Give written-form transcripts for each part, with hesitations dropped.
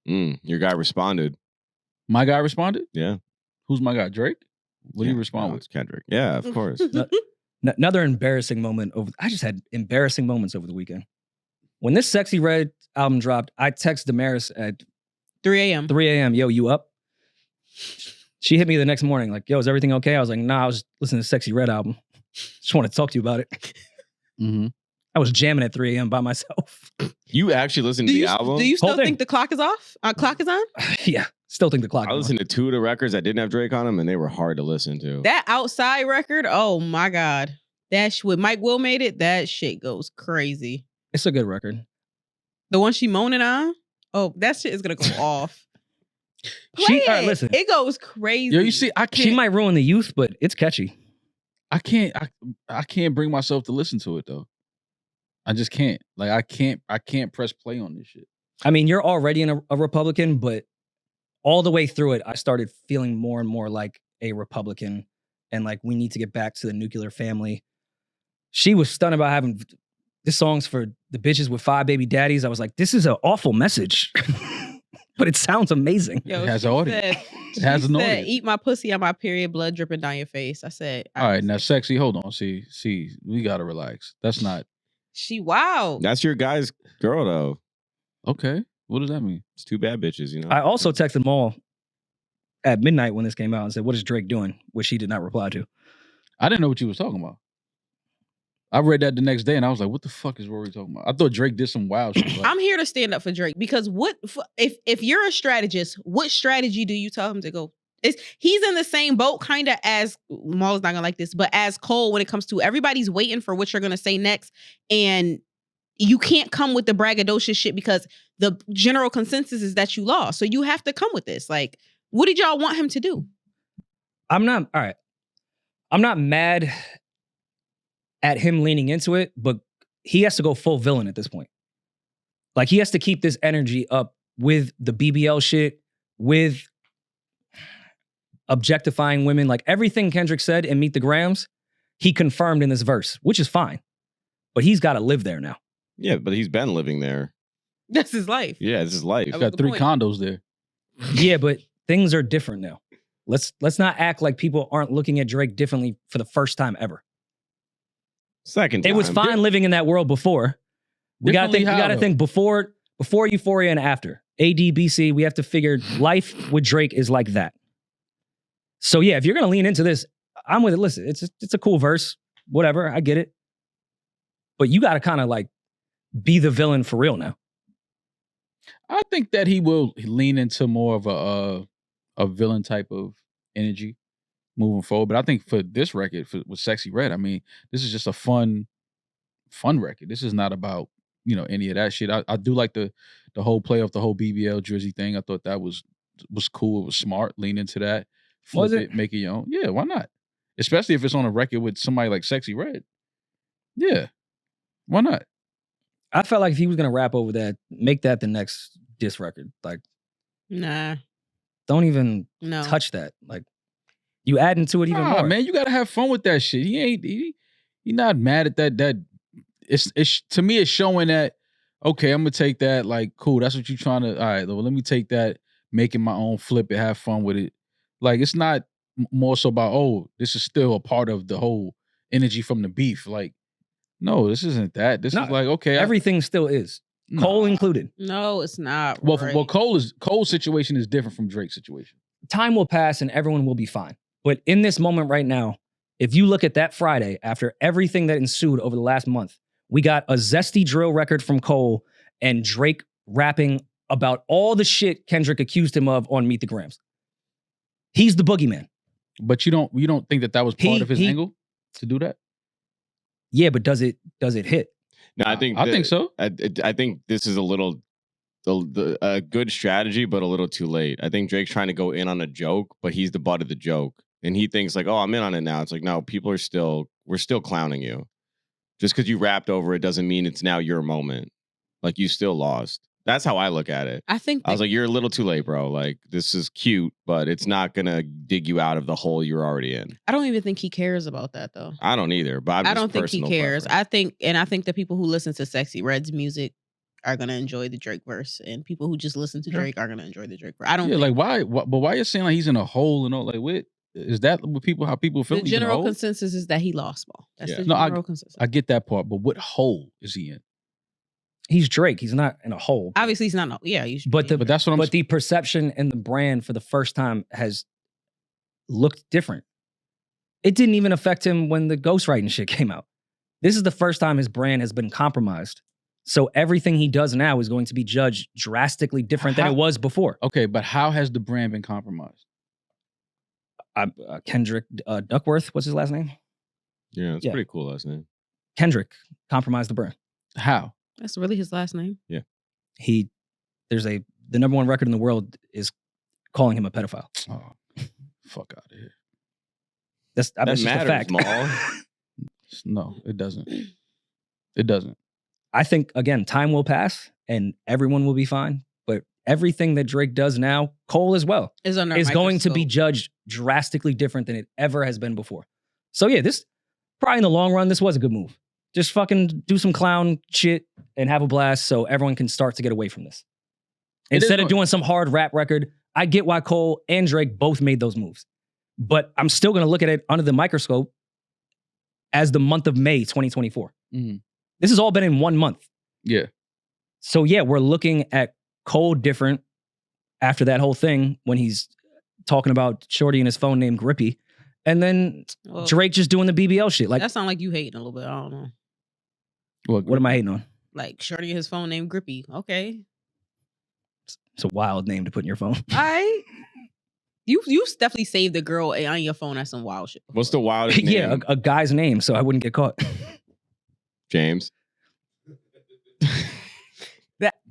Your guy responded. My guy responded? Yeah. Who's my guy? Drake? What do you respond with? It's Kendrick. Yeah, of course. Another embarrassing moment I just had embarrassing moments over the weekend. When this Sexyy Red album dropped, I text Demaris at 3 a.m. 3 a.m. Yo, you up? She hit me the next morning like, yo, is everything okay? I was like, nah, I was listening to Sexyy Red album. Just want to talk to you about it. I was jamming at 3 a.m. by myself. You actually listened to the album? Do you still think the clock is off? Clock is on? Yeah, still think the clock is on. I listened to 2 of the records that didn't have Drake on them, and they were hard to listen to. That Outside record, oh my God. When Mike Will made it, that shit goes crazy. It's a good record. The one she moaning on? Oh, that shit is going to go off. Listen. It goes crazy. Yo, you see, I can't. She might ruin the youth, but it's catchy. I can't bring myself to listen to it though. I just can't. Like I can't press play on this shit. I mean, you're already a Republican, but all the way through it, I started feeling more and more like a Republican, and like we need to get back to the nuclear family. She was stunned about having this song's for the bitches with 5 baby daddies. I was like, this is an awful message, but it sounds amazing. Yo, it has an audience. It has an audience. Eat my pussy on my period, blood dripping down your face. I said. All right, now Sexyy, hold on. See, we gotta relax. That's not. She wow. That's your guy's girl though. Okay, what does that mean? It's 2 bad bitches, you know. I also texted Maul at midnight when this came out and said, what is Drake doing? Which he did not reply to. I didn't know what you was talking about. I read that the next day and I was like, what the fuck is Rory talking about? I thought Drake did some wild shit. Like, I'm here to stand up for Drake because if you're a strategist, what strategy do you tell him to go? He's in the same boat kind of as, Maul's not gonna like this, but as Cole when it comes to everybody's waiting for what you're gonna say next. And you can't come with the braggadocious shit because the general consensus is that you lost. So you have to come with this. Like, what did y'all want him to do? I'm not mad at him leaning into it, but he has to go full villain at this point. Like, he has to keep this energy up with the BBL shit, with objectifying women. Like, everything Kendrick said in Meet the Grams, he confirmed in this verse, which is fine. But he's got to live there now. Yeah, but he's been living there. That's his life. Yeah, this is life. He's got 3 condos there. Yeah, but things are different now. Let's not act like people aren't looking at Drake differently for the first time ever. Second time. It was fine living in that world before. We gotta think before Euphoria and after. AD, BC, we have to figure life with Drake is like that. So yeah, if you're gonna lean into this, I'm with it. Listen, it's a cool verse. Whatever, I get it. But you gotta kind of like be the villain for real now. I think that he will lean into more of a villain type of energy moving forward. But I think for this record, with Sexyy Red, I mean, this is just a fun record. This is not about, any of that shit. I do like the whole play of the whole BBL Drizzy thing. I thought that was cool. It was smart. Lean into that. Flip it, make it your own. Yeah, why not? Especially if it's on a record with somebody like Sexyy Red. Yeah, why not? I felt like if he was gonna rap over that, make that the next diss record. Like, nah, don't even touch that. Like, you add into it even more. Man, you gotta have fun with that shit. He not mad at that. That it's to me, it's showing that, okay, I'm gonna take that. Like, cool, that's what you're trying to. All right, well, let me take that, make it my own, flip it, have fun with it. Like, it's not more so about, oh, this is still a part of the whole energy from the beef. Like, no, this isn't that. This is like, okay, everything still is. Cole included. No, it's not. Well, Cole's situation is different from Drake's situation. Time will pass and everyone will be fine. But in this moment right now, if you look at that Friday, after everything that ensued over the last month, we got a zesty drill record from Cole and Drake rapping about all the shit Kendrick accused him of on Meet the Grams. He's the boogeyman. But you don't think that was part of his angle to do that? Yeah, but does it hit? No, I think so. I think this is a good strategy, but a little too late. I think Drake's trying to go in on a joke, but he's the butt of the joke, and he thinks like, "Oh, I'm in on it now." It's like, no, we're still clowning you. Just because you rapped over it doesn't mean it's now your moment. Like, you still lost. That's how I look at it. I was like, you're a little too late, bro. Like, this is cute, but it's not gonna dig you out of the hole you're already in. I don't even think he cares about that, though. I don't either, but I don't think he cares. Preference. I think the people who listen to Sexyy Red's music are gonna enjoy the Drake verse, and people who just listen to Sure. Drake are gonna enjoy the Drake verse. I don't Yeah, think like why? But why you saying like he's in a hole and all? Like, what is that? What people? How people feel? the He's in a general hole? consensus is that he lost ball. That's Yeah. the No, general consensus. I get that part, but what hole is he in? He's Drake. He's not in a hole. Obviously, he's not. Yeah, you should. But But that's what I'm. But the perception and the brand for the first time has looked different. It didn't even affect him when the ghostwriting shit came out. This is the first time his brand has been compromised. So everything he does now is going to be judged drastically different than How- it was before. Okay, but how has the brand been compromised? Kendrick Duckworth, what's his last name? Yeah, it's Yeah. pretty cool last name. Kendrick compromised the brand. How? That's really his last name. The number one record in the world is calling him a pedophile. Oh, fuck out of here. That's That just a matters, fact. Maul. No, it doesn't. It doesn't. I think again, time will pass and everyone will be fine. But everything that Drake does now, Cole as well, Is under a is going to be microscope. judged drastically different than it ever has been before. So yeah, this probably in the long run, this was a good move. Just fucking do some clown shit and have a blast so everyone can start to get away from this. It is Instead of what- doing some hard rap record, I get why Cole and Drake both made those moves. But I'm still gonna look at it under the microscope as the month of May 2024. Mhm. This has all been in 1 month. Yeah. So yeah, we're looking at Cole different after that whole thing when he's talking about Shorty and his phone named Grippy. And then Well, Drake just doing the BBL shit. Like, that sound like you hating a little bit. I don't know. what am I hating on? Like Shorty, his phone name Grippy. Okay, It's a wild name to put in your phone. I. You definitely saved the girl on your phone. That's some wild shit. What's the wildest name? Yeah, a guy's name, so I wouldn't get caught. James.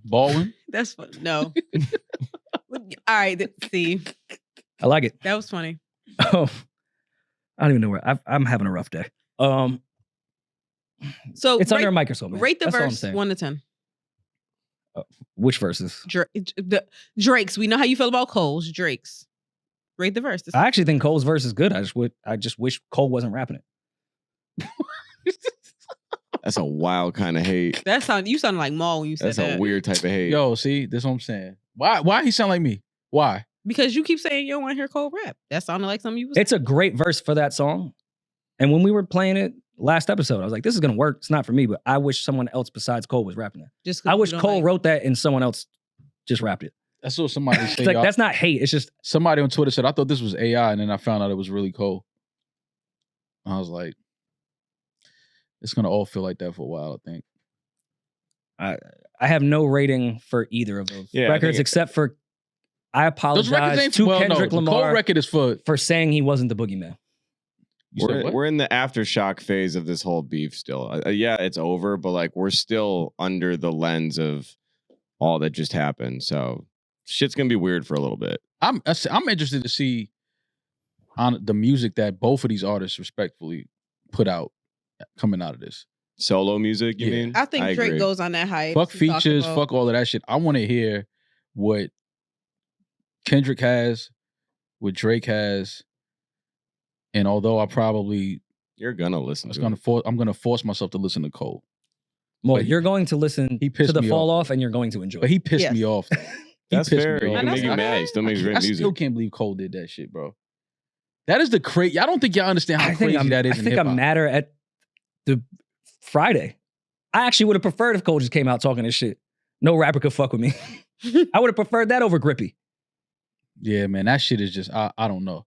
Baldwin? That's fun. No. All right. See, I like it. that was funny. Oh, I don't even know where I'm having a rough day. So It's rate, under a microscope. Man. rate the That's all I'm verse saying. 1 to 10. Which verses? Drake's. We know how you feel about Cole's. Drake's. Rate the verse. I actually think Cole's verse is good. I just wish Cole wasn't rapping it. That's a wild kind of hate. You sound like Maul when you said That's that. a weird type of hate. Yo, see, that's what I'm saying. Why he sound like me? Why? Because you keep saying you don't want to hear Cole rap. That sounded like something you was. It's a great verse for that song. And when we were playing it last episode, I was like, this is gonna work. It's not for me, but I wish someone else besides Cole was rapping it. Just 'cause I you wish don't Cole like- wrote that and someone else just rapped it. That's what somebody It's said. like y'all. that's not hate. It's just Somebody on Twitter said, I thought this was AI, and then I found out it was really Cole. I was like, it's gonna all feel like that for a while, I think. I have no rating for either of those Yeah, I records think except for I Those records apologize ain't to well, Kendrick no, the Cole Lamar record is for for saying he wasn't the boogeyman. you said what? We're in the aftershock phase of this whole beef still. Yeah, it's over, but like we're still under the lens of all that just happened. So shit's gonna be weird for a little bit. I'm interested to see on the music that both of these artists respectfully put out coming out of this. Solo music, you Yeah. mean? I think Drake agree. goes on that hype. Fuck he talked features, about. fuck all of that shit. I want to hear what Kendrick has, what Drake has, and although I'm You're gonna listen to it. gonna force myself to listen to Cole. Well, But you're going to listen he to pissed the me fall off. off and you're going to enjoy But it. he pissed Yes. me off. That's pissed fair. me He off. can make you That's mad. He still makes great I music. still can't believe Cole did that shit, bro. That is the crazy. I don't think y'all understand how crazy that is. I in think hip-hop. I'm madder at the Friday. I actually would have preferred if Cole just came out talking this shit. No rapper could fuck with me. I would have preferred that over Grippy. Yeah, man, that shit is just I don't know.